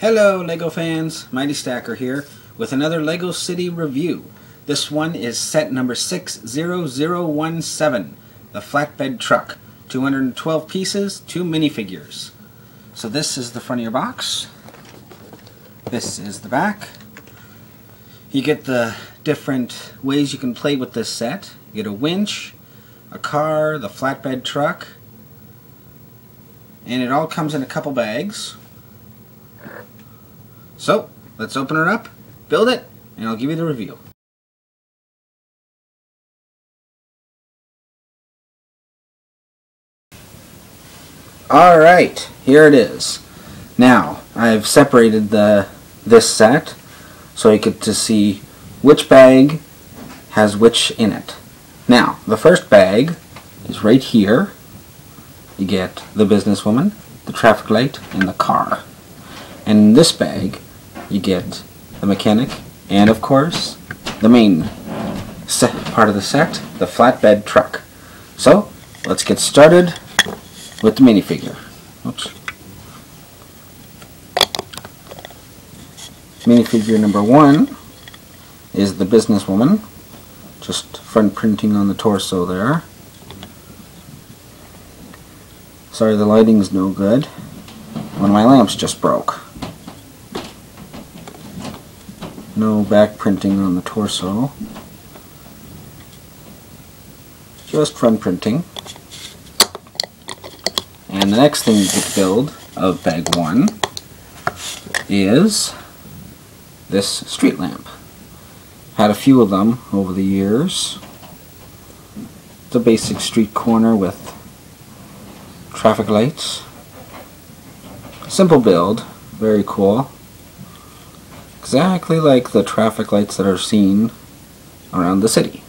Hello LEGO fans, Mighty Stacker here with another LEGO City review. This one is set number 60017, the Flatbed Truck. 212 pieces, 2 minifigures. So this is the front of your box. This is the back. You get the different ways you can play with this set. You get a winch, a car, the flatbed truck, and it all comes in a couple bags. So, let's open it up, build it, and I'll give you the review. Alright, here it is. Now, I've separated this set so you get to see which bag has which in it. Now, the first bag is right here. You get the businesswoman, the traffic light, and the car. And in this bag, you get the mechanic, and of course, the main part of the set, the flatbed truck. So, let's get started with the minifigure. Oops. Minifigure number 1 is the businesswoman, just front printing on the torso there. Sorry, the lighting's no good. One of my lamps just broke. No back printing on the torso. Just front printing. And the next thing to build of bag 1 is this street lamp. Had a few of them over the years. It's a basic street corner with traffic lights. Simple build, very cool. Exactly like the traffic lights that are seen around the city.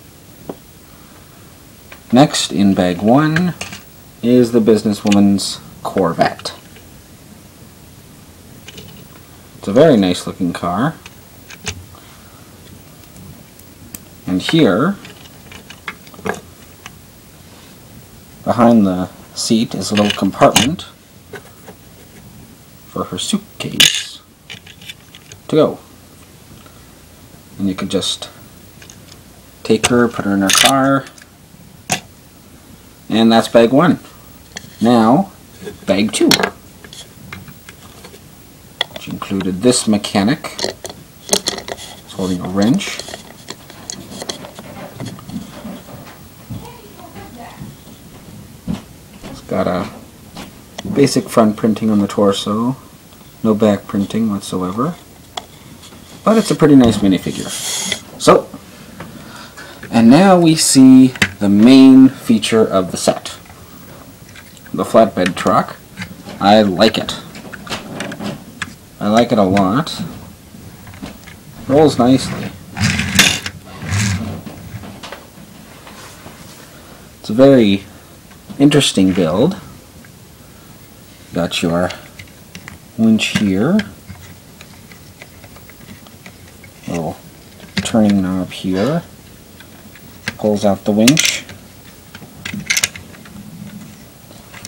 Next in bag 1 is the businesswoman's Corvette. It's a very nice looking car. And here, behind the seat is a little compartment for her suitcase to go. And you could just take her, put her in her car, and that's bag 1. Now, bag 2, which included this mechanic. He's holding a wrench. It's got a basic front printing on the torso, no back printing whatsoever. But it's a pretty nice minifigure. So, and now we see the main feature of the set. The flatbed truck. I like it. I like it a lot. Rolls nicely. It's a very interesting build. Got your winch here. Little turning knob here. Pulls out the winch.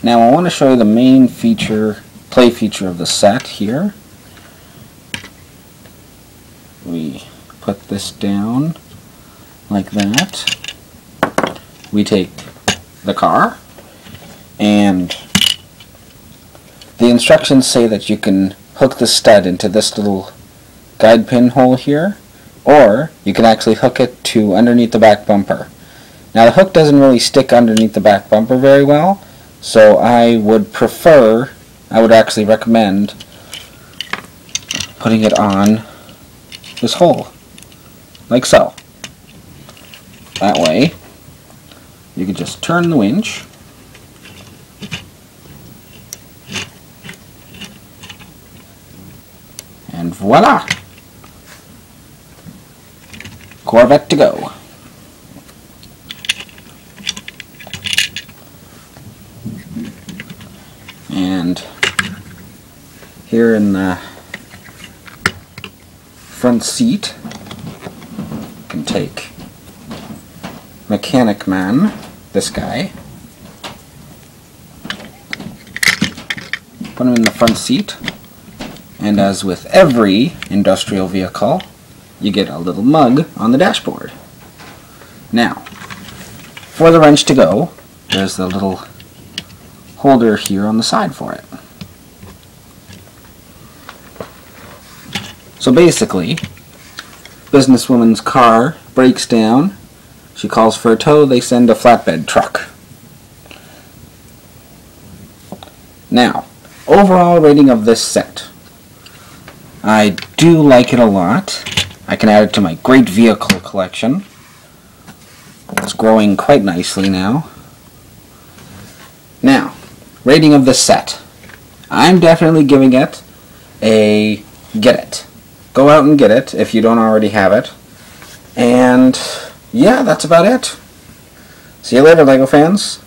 Now I want to show you the main feature, play feature of the set here. We put this down like that. We take the car, and the instructions say that you can hook the stud into this little guide pin hole here, or you can actually hook it to underneath the back bumper. Now the hook doesn't really stick underneath the back bumper very well, so I would actually recommend putting it on this hole, like so. That way, you can just turn the winch, and voila! Corvette to go. And here in the front seat, you can take Mechanic Man, this guy, put him in the front seat, And as with every industrial vehicle, you get a little mug on the dashboard. Now, for the wrench to go, there's the little holder here on the side for it. So basically, businesswoman's car breaks down, she calls for a tow, they send a flatbed truck. Now, overall rating of this set. I do like it a lot. I can add it to my great vehicle collection. It's growing quite nicely now. Now, rating of this set. I'm definitely giving it a get it. Go out and get it if you don't already have it. And yeah, that's about it. See you later, LEGO fans.